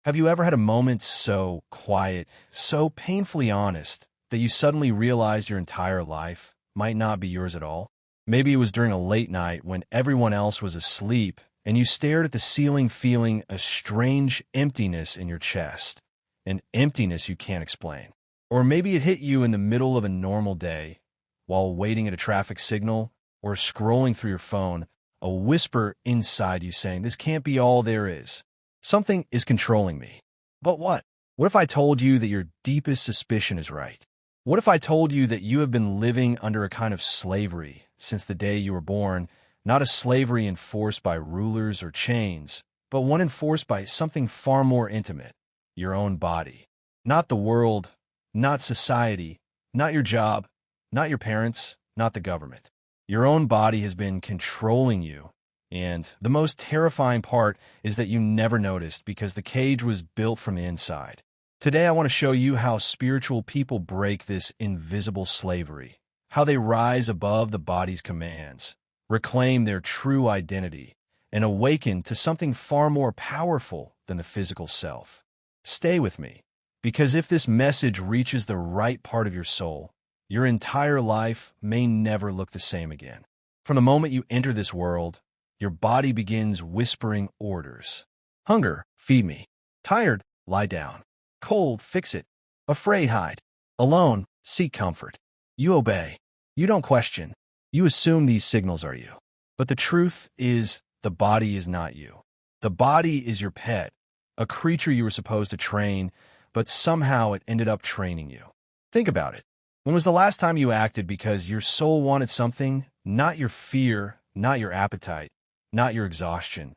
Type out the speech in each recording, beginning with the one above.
Have you ever had a moment so quiet, so painfully honest, that you suddenly realized your entire life might not be yours at all? Maybe it was during a late night when everyone else was asleep and you stared at the ceiling feeling a strange emptiness in your chest, an emptiness you can't explain. Or maybe it hit you in the middle of a normal day, while waiting at a traffic signal or scrolling through your phone, a whisper inside you saying, "This can't be all there is. Something is controlling me." But what? What if I told you that your deepest suspicion is right? What if I told you that you have been living under a kind of slavery since the day you were born, not a slavery enforced by rulers or chains, but one enforced by something far more intimate, your own body? Not the world, not society, not your job, not your parents, not the government. Your own body has been controlling you. And the most terrifying part is that you never noticed because the cage was built from the inside. Today, I want to show you how spiritual people break this invisible slavery, how they rise above the body's commands, reclaim their true identity, and awaken to something far more powerful than the physical self. Stay with me, because if this message reaches the right part of your soul, your entire life may never look the same again. From the moment you enter this world, your body begins whispering orders. Hunger, feed me. Tired, lie down. Cold, fix it. Afraid, hide. Alone, seek comfort. You obey. You don't question. You assume these signals are you. But the truth is, the body is not you. The body is your pet, a creature you were supposed to train, but somehow it ended up training you. Think about it. When was the last time you acted because your soul wanted something, not your fear, not your appetite, not your exhaustion,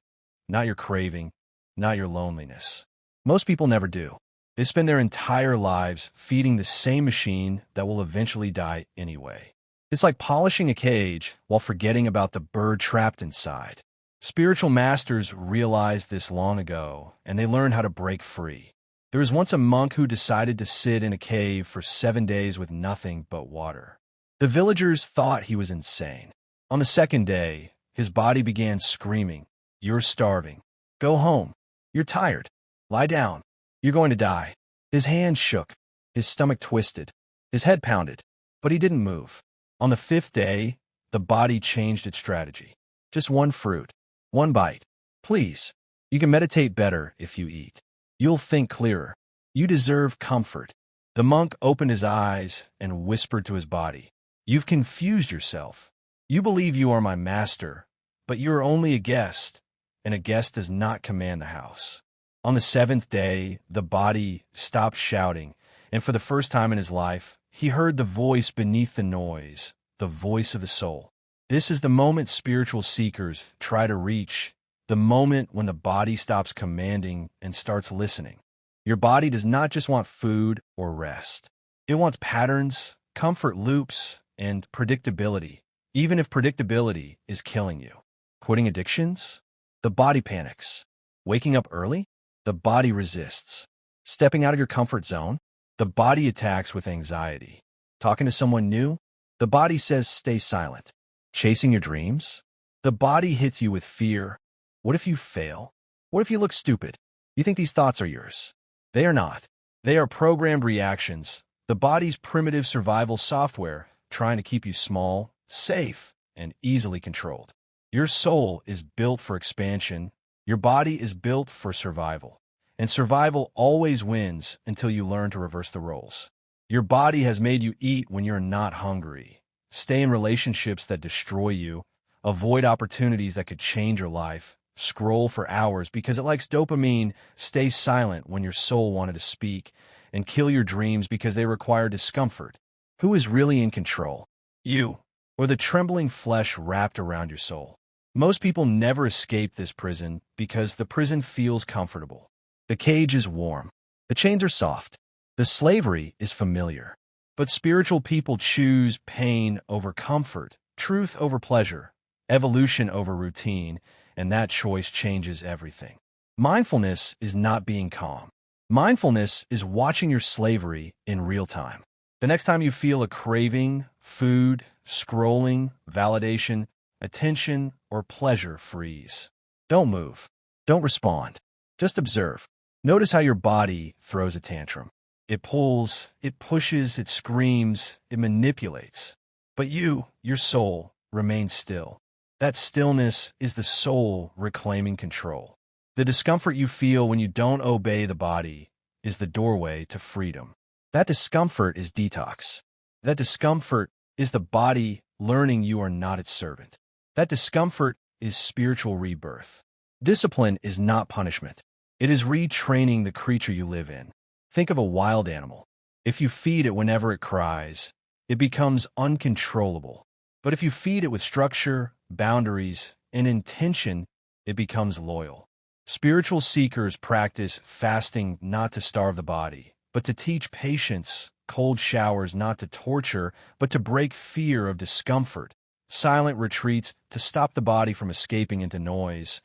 not your craving, not your loneliness? Most people never do. They spend their entire lives feeding the same machine that will eventually die anyway. It's like polishing a cage while forgetting about the bird trapped inside. Spiritual masters realized this long ago, and they learned how to break free. There was once a monk who decided to sit in a cave for 7 days with nothing but water. The villagers thought he was insane. On the second day, his body began screaming, "You're starving. Go home. You're tired. Lie down. You're going to die." His hands shook. His stomach twisted. His head pounded. But he didn't move. On the fifth day, the body changed its strategy. Just one fruit. One bite. Please. You can meditate better if you eat. You'll think clearer. You deserve comfort. The monk opened his eyes and whispered to his body, "You've confused yourself. You believe you are my master, but you are only a guest, and a guest does not command the house." On the seventh day, the body stopped shouting, and for the first time in his life, he heard the voice beneath the noise, the voice of the soul. This is the moment spiritual seekers try to reach, the moment when the body stops commanding and starts listening. Your body does not just want food or rest. It wants patterns, comfort loops, and predictability, even if predictability is killing you. Quitting addictions? The body panics. Waking up early? The body resists. Stepping out of your comfort zone? The body attacks with anxiety. Talking to someone new? The body says stay silent. Chasing your dreams? The body hits you with fear. What if you fail? What if you look stupid? You think these thoughts are yours? They are not. They are programmed reactions, the body's primitive survival software trying to keep you small, safe, and easily controlled. Your soul is built for expansion. Your body is built for survival. And survival always wins until you learn to reverse the roles. Your body has made you eat when you're not hungry. Stay in relationships that destroy you. Avoid opportunities that could change your life. Scroll for hours because it likes dopamine. Stay silent when your soul wanted to speak. And kill your dreams because they require discomfort. Who is really in control? You, or the trembling flesh wrapped around your soul? Most people never escape this prison because the prison feels comfortable. The cage is warm. The chains are soft. The slavery is familiar. But spiritual people choose pain over comfort, truth over pleasure, evolution over routine, and that choice changes everything. Mindfulness is not being calm. Mindfulness is watching your slavery in real time. The next time you feel a craving, food, scrolling, validation, attention, or pleasure, freeze. Don't move. Don't respond. Just observe. Notice how your body throws a tantrum. It pulls, it pushes, it screams, it manipulates. But you, your soul, remains still. That stillness is the soul reclaiming control. The discomfort you feel when you don't obey the body is the doorway to freedom. That discomfort is detox. That discomfort is the body learning you are not its servant. That discomfort is spiritual rebirth. Discipline is not punishment. It is retraining the creature you live in. Think of a wild animal. If you feed it whenever it cries, it becomes uncontrollable. But if you feed it with structure, boundaries, and intention, it becomes loyal. Spiritual seekers practice fasting not to starve the body, but to teach patience, cold showers not to torture, but to break fear of discomfort, silent retreats to stop the body from escaping into noise,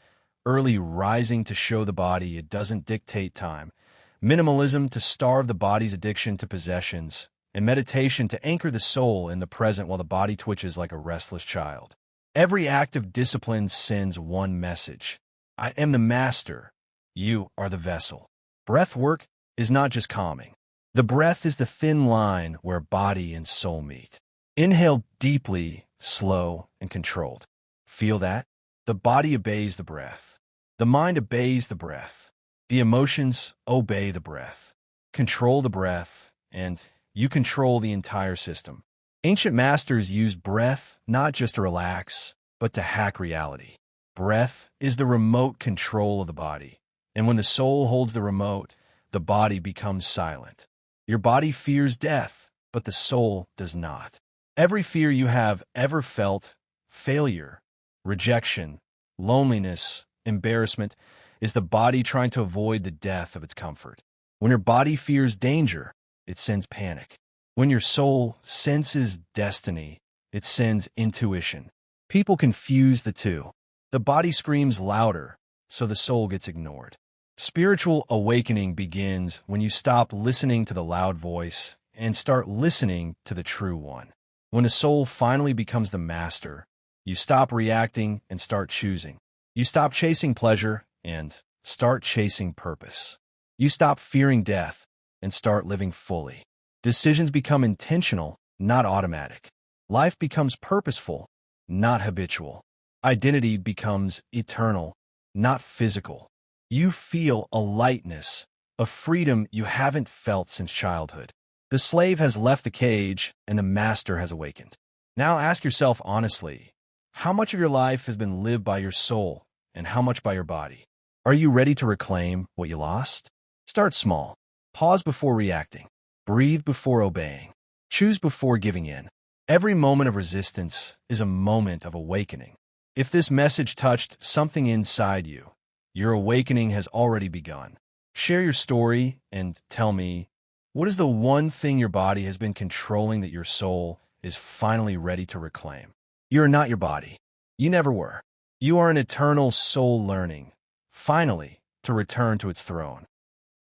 early rising to show the body it doesn't dictate time, minimalism to starve the body's addiction to possessions, and meditation to anchor the soul in the present while the body twitches like a restless child. Every act of discipline sends one message. I am the master. You are the vessel. Breathwork is not just calming. The breath is the thin line where body and soul meet. Inhale deeply, slow, and controlled. Feel that? The body obeys the breath. The mind obeys the breath. The emotions obey the breath. Control the breath, and you control the entire system. Ancient masters used breath not just to relax, but to hack reality. Breath is the remote control of the body. And when the soul holds the remote, the body becomes silent. Your body fears death, but the soul does not. Every fear you have ever felt, failure, rejection, loneliness, embarrassment, is the body trying to avoid the death of its comfort. When your body fears danger, it sends panic. When your soul senses destiny, it sends intuition. People confuse the two. The body screams louder, so the soul gets ignored. Spiritual awakening begins when you stop listening to the loud voice and start listening to the true one. When the soul finally becomes the master, you stop reacting and start choosing. You stop chasing pleasure and start chasing purpose. You stop fearing death and start living fully. Decisions become intentional, not automatic. Life becomes purposeful, not habitual. Identity becomes eternal, not physical. You feel a lightness, a freedom you haven't felt since childhood. The slave has left the cage and the master has awakened. Now ask yourself honestly, how much of your life has been lived by your soul and how much by your body? Are you ready to reclaim what you lost? Start small. Pause before reacting. Breathe before obeying. Choose before giving in. Every moment of resistance is a moment of awakening. If this message touched something inside you, your awakening has already begun. Share your story and tell me, what is the one thing your body has been controlling that your soul is finally ready to reclaim? You are not your body. You never were. You are an eternal soul learning, finally, to return to its throne.